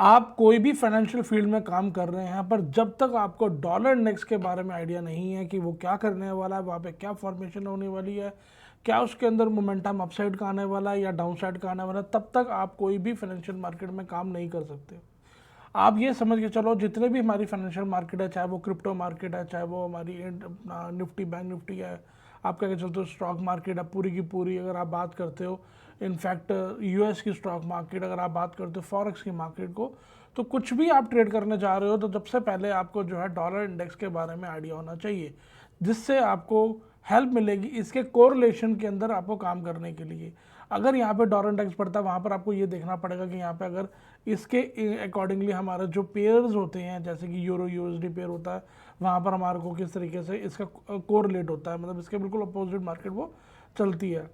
आप कोई भी फाइनेंशियल फील्ड में काम कर रहे हैं पर जब तक आपको डॉलर इंडेक्स के बारे में आइडिया नहीं है कि वो क्या करने वाला है, वहाँ पे क्या फॉर्मेशन होने वाली है, क्या उसके अंदर मोमेंटम अपसाइड का आने वाला है या डाउन साइड का आने वाला है, तब तक आप कोई भी फाइनेंशियल मार्केट में काम नहीं कर सकते। आप ये समझ के चलो जितने भी हमारी फाइनेंशियल मार्केट है, चाहे वो क्रिप्टो मार्केट है, चाहे वो हमारी निफ्टी बैंक निफ्टी है, आप क्या चलते हो स्टॉक मार्केट है पूरी की पूरी, अगर आप बात करते हो इनफैक्ट यूएस की स्टॉक मार्केट, अगर आप बात करते हो फॉरेक्स की मार्केट को, तो कुछ भी आप ट्रेड करने जा रहे हो तो सबसे पहले आपको जो है डॉलर इंडेक्स के बारे में आइडिया होना चाहिए, जिससे आपको हेल्प मिलेगी इसके कोरिलेशन के अंदर आपको काम करने के लिए। अगर यहाँ पे डॉलर इंडेक्स पड़ता है, वहाँ पर आपको ये देखना पड़ेगा कि यहाँ पे अगर इसके अकॉर्डिंगली हमारे जो पेयर्स होते हैं, जैसे कि यूरो यूएसडी पेयर होता है, वहाँ पर हमारे को किस तरीके से इसका कोरिलेट होता है, मतलब इसके बिल्कुल अपोजिट मार्केट वो चलती है।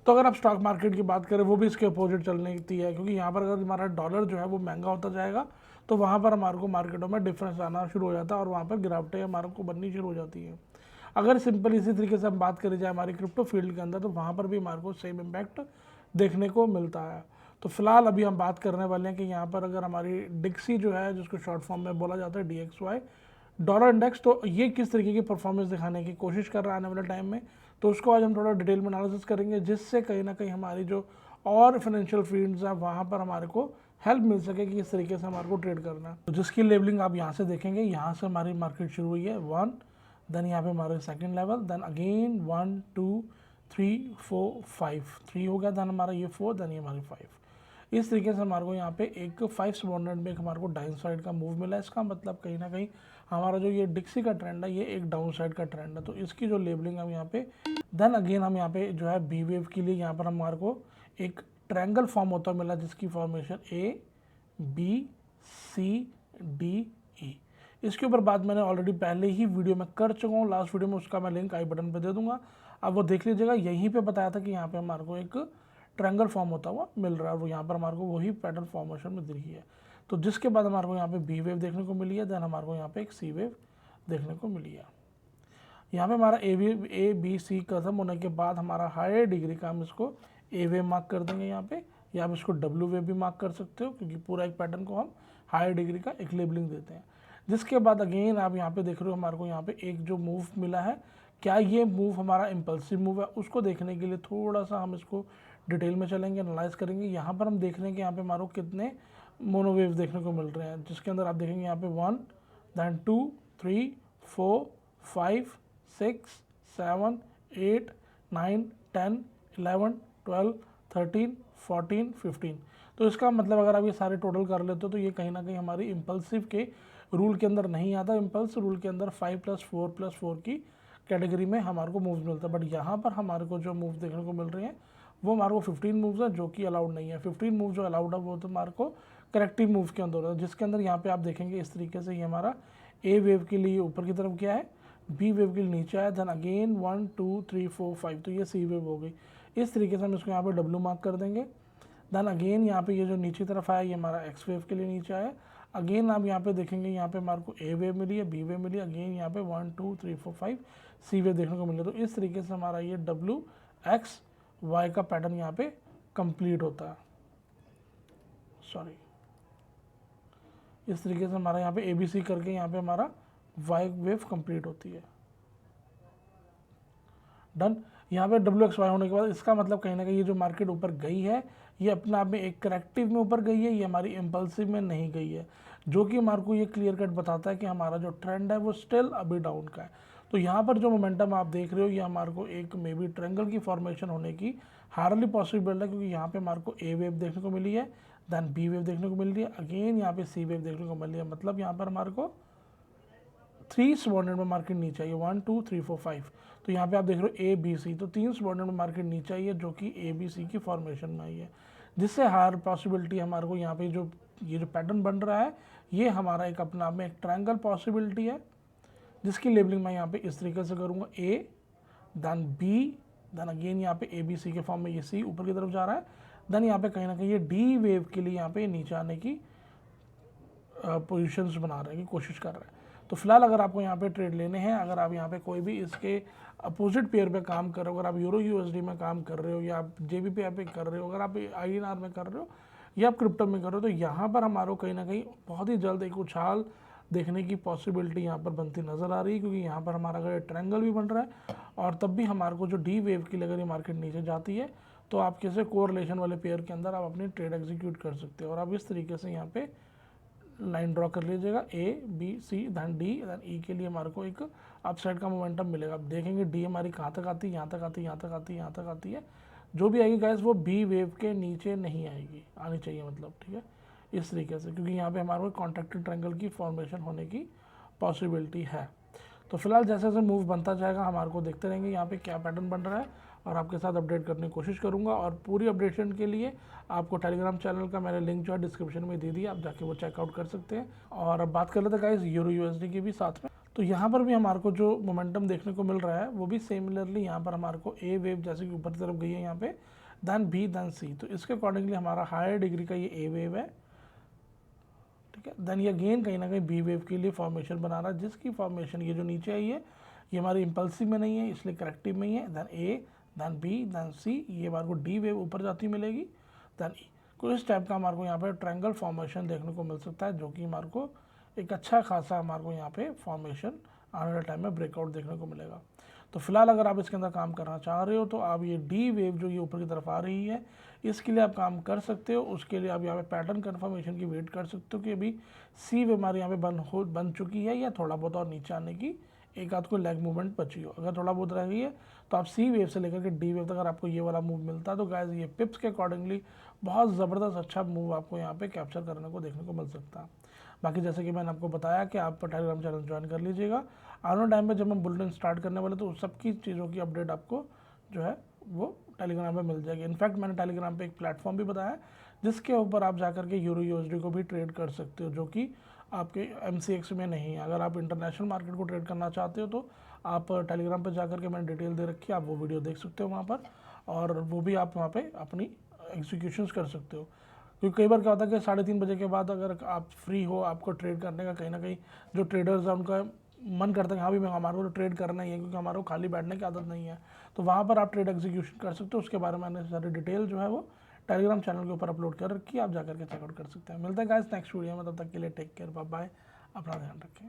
तो अगर आप स्टॉक मार्केट की बात करें, वो भी इसके अपोजिट चलने की है, क्योंकि यहाँ पर अगर हमारा डॉलर जो है वो महंगा होता जाएगा तो वहाँ पर हमारे को मार्केटों में डिफरेंस आना शुरू हो जाता है और वहाँ पर गिरावटें हमारे को बननी शुरू हो जाती हैं। अगर सिंपल इसी तरीके से हम बात करी जाए हमारी क्रिप्टो फील्ड के अंदर, तो वहाँ पर भी हमारे को सेम इम्पैक्ट देखने को मिलता है। तो फिलहाल अभी हम बात करने वाले हैं कि यहाँ पर अगर हमारी डिक्सी जो है, जिसको शॉर्ट फॉर्म में बोला जाता है DXY डॉलर इंडेक्स, तो ये किस तरीके की परफॉर्मेंस दिखाने की कोशिश कर रहा है आने वाले टाइम में, तो उसको आज हम थोड़ा डिटेल में एनालिसिस करेंगे, जिससे कहीं ना कहीं हमारी जो और फाइनेंशियल फील्ड्स हैं वहाँ पर हमारे को हेल्प मिल सके कि इस तरीके से हमारे को ट्रेड करना है। तो जिसकी लेवलिंग आप यहाँ से देखेंगे, यहाँ से हमारी मार्केट शुरू हुई है 1, देन यहाँ पे हमारे सेकंड लेवल, देन अगेन 1 2 3 4 5, 3 हो गया, देन हमारा ये 4, देन ये हमारी 5। इस तरीके से हमारे को यहाँ पे एक 5 सबऑर्डिनेट में हमारे को डाउन साइड का मूव मिला है। इसका मतलब कहीं ना कहीं हमारा जो ये डिक्सी का ट्रेंड है ये एक डाउन साइड का ट्रेंड है, तो इसकी जो लेबलिंग हम यहाँ पे, देन अगेन हम यहाँ पे जो है बी वेव के लिए यहाँ पर हमारे को एक ट्रायंगल फॉर्म होता मिला, जिसकी फॉर्मेशन ABCDE। इसके ऊपर बात मैंने ऑलरेडी पहले ही वीडियो में कर चुका हूँ, लास्ट वीडियो में, उसका मैं लिंक आई बटन पे दे दूंगा, अब वो देख लीजिएगा। यहीं पे बताया था कि यहाँ पे हमारे को एक ट्रायंगल फॉर्म होता हुआ मिल रहा है, वो यहाँ पर हमारे को वही पैटर्न फॉर्मेशन में दिखी है। तो जिसके बाद हमारे को यहाँ पे बी वेव देखने को मिली है, देन हमारे को यहाँ पे एक सी वेव देखने को मिली है। यहाँ पे हमारा ABC खत्म होने के बाद हमारा हायर डिग्री का हम इसको ए वेव मार्क कर देंगे यहाँ पे, या आप इसको W वेव भी मार्क कर सकते हो, क्योंकि पूरा एक पैटर्न को हम हायर डिग्री का एक लेबलिंग देते हैं। जिसके बाद अगेन आप यहाँ पे देख रहे हो हमारे को यहाँ पे एक जो मूव मिला है, क्या ये मूव हमारा इम्पल्सिव मूव है, उसको देखने के लिए थोड़ा सा हम इसको डिटेल में चलेंगे, एनालाइज करेंगे। यहाँ पर हम देख रहे हैं कि यहाँ पे हमारे को कितने मोनोवेव देखने को मिल रहे हैं, जिसके अंदर आप देखेंगे यहाँ पे 1, देन 2, 3, 4, 5, 6, 7, 8, 9, 10, 11, 12, 13, 14, 15। तो इसका मतलब अगर आप ये सारे टोटल कर लेते हो तो ये कहीं ना कहीं हमारी इम्पल्सिव के रूल के अंदर नहीं आता। इम्पल्स रूल के अंदर 5+4+4 की कैटेगरी में हमारे को मूव्स मिलता है, बट यहाँ पर हमारे को जो मूव देखने को मिल रहे हैं वो हमारे को 15 मूव्स है, जो कि अलाउड नहीं है। 15 मूव जो अलाउड है वो तो हमारे को करेक्टिव मूव के अंदर है, जिसके अंदर यहाँ पे आप देखेंगे इस तरीके से ये हमारा ए वेव के लिए ऊपर की तरफ गया है, बी वेव के लिए नीचे आया, देन अगेन 1 2 3 4 5, तो ये सी वेव हो गई। इस तरीके से हम इसको यहाँ पे डब्ल्यू मार्क कर देंगे। देन अगेन यहाँ पे ये जो नीचे तरफ आया ये हमारा एक्स वेव के लिए नीचे आया। अगेन आप यहाँ पे देखेंगे यहाँ पे हमारे को ए वेव मिली है, बी वेव मिली है, अगेन यहाँ पे 1 2 3 4 5 सी वेव देखने को मिले। तो इस तरीके से हमारा ये WXY का पैटर्न यहाँ पे कंप्लीट होता है। सॉरी, इस तरीके से हमारा यहाँ पे ABC करके यहाँ पे हमारा वाई वेव कंप्लीट होती है। डन। यहाँ पे WXY होने के बाद इसका मतलब कहीं ना कहीं ये जो मार्केट ऊपर गई है ये अपने आप में एक करेक्टिव में ऊपर गई है, ये हमारी इम्पल्सिव में नहीं गई है, जो कि हमारे को ये क्लियर कट बताता है कि हमारा जो ट्रेंड है वो स्टिल अभी डाउन का है। तो यहाँ पर जो मोमेंटम आप देख रहे हो ये हमारे को एक मे बी ट्रायंगल की फॉर्मेशन होने की हार्डली पॉसिबल है, क्योंकि यहाँ पे हमारे को ए वेव देखने को मिली है, देन बी वेव देखने को मिल रही है, अगेन यहाँ पे सी वेव देखने को मिल रही है। मतलब यहाँ पर हमारे को 3 सबऑर्डिनेट में मार्केट नीचे आई है, 1 2 3 4 5। तो यहाँ पे आप देख रहे हो ABC, तो 3 सबऑर्डिनेट में मार्केट नीचे आई है, जो कि ABC की फॉर्मेशन में आई है, जिससे हायर पॉसिबिलिटी हमारे को यहाँ पे ये जो पैटर्न बन रहा है ये हमारा एक अपने आप में एक ट्रायंगल पॉसिबिलिटी है, जिसकी लेबलिंग मैं यहाँ पे इस तरीके से करूँगा, A, then B, then again यहाँ पे ABC के फॉर्म में ये C ऊपर की तरफ जा रहा है, देन यहाँ पे कहीं ना कहीं ये D वेव के लिए यहाँ पे नीचे आने की पोजीशंस बना रहे हैं, की कोशिश कर रहे हैं। तो फिलहाल अगर आपको यहाँ पे ट्रेड लेने हैं, अगर आप यहाँ पे कोई भी इसके अपोजिट पेयर पे काम कर रहे हो, अगर आप यूरो USD में काम कर रहे हो, या आप JBP पे कर रहे हो, अगर आप INR में कर रहे हो, या आप क्रिप्टो में करो, तो यहाँ पर हमारे को कहीं ना कहीं बहुत ही जल्द एक उछाल देखने की पॉसिबिलिटी यहाँ पर बनती नज़र आ रही है, क्योंकि यहाँ पर हमारा अगर ट्रायंगल भी बन रहा है और तब भी हमारे को जो डी वेव की अगर ये मार्केट नीचे जाती है तो आप कैसे कोरिलेशन वाले पेयर के अंदर आप अपनी ट्रेड एग्जीक्यूट कर सकते हो। और आप इस तरीके से यहाँ पे लाइन ड्रॉ कर लीजिएगा, A B C then D then E के लिए हमारे को एक अपसाइड का मोमेंटम मिलेगा। आप देखेंगे डी हमारी कहाँ तक आती है, यहाँ तक आती है, यहाँ तक आती है, यहाँ तक आती है। जो भी आएगी गाइस वो बी वेव के नीचे नहीं आएगी, आनी चाहिए मतलब, ठीक है, इस तरीके से, क्योंकि यहाँ पे हमारे को कॉन्ट्रैक्टेड ट्रायंगल की फॉर्मेशन होने की पॉसिबिलिटी है। तो फिलहाल जैसे जैसे मूव बनता जाएगा हमारे को देखते रहेंगे यहाँ पे क्या पैटर्न बन रहा है और आपके साथ अपडेट करने की कोशिश करूँगा। और पूरी अपडेशन के लिए आपको टेलीग्राम चैनल का मैंने लिंक जो है डिस्क्रिप्शन में दे दिया, आप जाके वो चेकआउट कर सकते हैं। और अब बात कर लेते हैं गाइस यूरो यूएसडी की भी साथ में। तो यहाँ पर भी हमारे को जो मोमेंटम देखने को मिल रहा है वो भी सिमिलरली यहाँ पर हमारे को ए वेव जैसे कि ऊपर की तरफ गई है यहाँ पे, दैन बी दैन सी, तो इसके अकॉर्डिंगली हमारा हायर डिग्री का ये ए वेव है, ठीक है। देन ये अगेन कहीं ना कहीं बी वेव के लिए फॉर्मेशन बना रहा है, जिसकी फॉर्मेशन ये जो नीचे आई है ये हमारी इम्पल्सिव में नहीं है, इसलिए करेक्टिव में ही है। दैन ए दैन बी दैन सी, ये हमारे को डी वेव ऊपर जाती मिलेगी, दैन ई। कुछ इस टाइप का हमारे को यहाँ पे ट्रायंगल फॉर्मेशन देखने को मिल सकता है, जो कि हमारे को एक अच्छा खासा हमारे को यहाँ पे फॉर्मेशन आने वाले टाइम में ब्रेकआउट देखने को मिलेगा। तो फिलहाल अगर आप इसके अंदर काम करना चाह रहे हो तो आप ये डी वेव जो ये ऊपर की तरफ आ रही है इसके लिए आप काम कर सकते हो। उसके लिए आप यहाँ पे पैटर्न कन्फर्मेशन की वेट कर सकते हो कि अभी सी वेव हमारे यहाँ पे बन चुकी है या थोड़ा बहुत और नीचे आने की एक आध कोई लेग मूवमेंट बची हो। अगर थोड़ा बहुत रह गई है तो आप सी वेव से लेकर के डी वेव तक अगर आपको ये वाला मूव मिलता है तो गाइस ये पिप्स के अकॉर्डिंगली बहुत ज़बरदस्त अच्छा मूव आपको यहाँ पे कैप्चर करने को देखने को मिल सकता है। बाकी जैसे कि मैंने आपको बताया कि आप टेलीग्राम चैनल ज्वाइन कर लीजिएगा। आने वाले टाइम में जब हम बुलेटिन स्टार्ट करने वाले तो उस सबकी चीज़ों की अपडेट आपको जो है वो टेलीग्राम पे मिल जाएगी। इनफैक्ट मैंने टेलीग्राम पे एक प्लेटफॉर्म भी बताया जिसके ऊपर आप जाकर के यूरो यूएसडी को भी ट्रेड कर सकते हो, जो कि आपके एमसीएक्स में नहीं है। अगर आप इंटरनेशनल मार्केट को ट्रेड करना चाहते हो तो आप टेलीग्राम पर जाकर के मैंने डिटेल दे रखी है, आप वो वीडियो देख सकते हो वहाँ पर, और वो भी आप वहाँ पर अपनी एग्जीक्यूशंस कर सकते हो। क्योंकि कई बार क्या होता है कि 3:30 बजे के बाद अगर आप फ्री हो, आपको ट्रेड करने का कहीं ना कहीं जो ट्रेडर्स हैं उनका मन करता है कि हाँ भी मैं हमारे को तो ट्रेड करना ही है, क्योंकि हमारे को खाली बैठने की आदत नहीं है, तो वहाँ पर आप ट्रेड एग्जीक्यूशन कर सकते हो। उसके बारे में मैंने सारी डिटेल जो है वो टेलीग्राम चैनल के ऊपर अपलोड कर रखी है, आप जाकर के चेकआउट कर सकते हैं। मिलते हैं गाइस नेक्स्ट वीडियो में, तब तक के लिए टेक केयर, बाय बाय, अपना ध्यान रखें।